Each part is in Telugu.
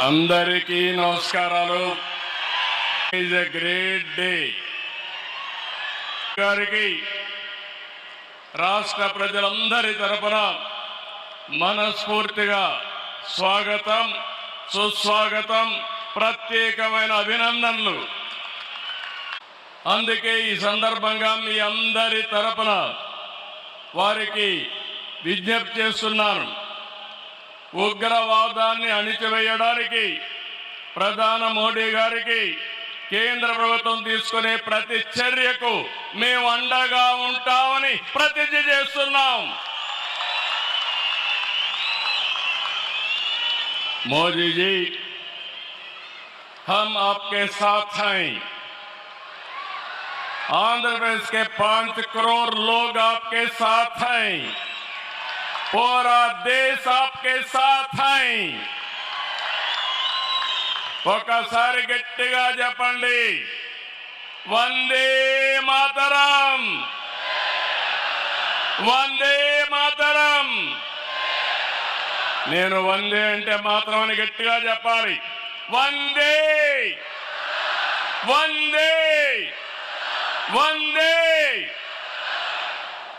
అందరికీ నమస్కారాలు. Is a great day. గారికి రాష్ట్ర ప్రజలందరి తరపున మనస్ఫూర్తిగా స్వాగతం, సుస్వాగతం, ప్రత్యేకమైన అభినందనలు. అందుకే ఈ సందర్భంగా మీ అందరి తరపున వారికి విజ్ఞప్తి చేస్తున్నాను. ఉగ్రవాదాన్ని అణిచివేయడానికి ప్రధాని మోడీ గారికి కేంద్ర ప్రభుత్వం తీసుకునే ప్రతి చర్యకు మేము అండగా ఉంటామని ప్రతిజ్ఞ చేస్తున్నాం. मोदी जी, हम आपके साथ हैं. आंध्र प्रदेश के 5 करोड़ लोग आपके साथ हैं. पूरा देश आपके साथ हैं. ఒకసారి గట్టిగా చెప్పండి, వందే మాతరం, వందే మాతరం. నేను వందే అంటే మాత్రం అని గట్టిగా చెప్పాలి. వందే వందే వందే.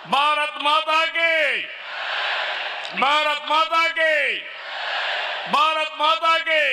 భారత్ మాతాకి, భారత్ మాతాకి, భారత్ మాతాకి.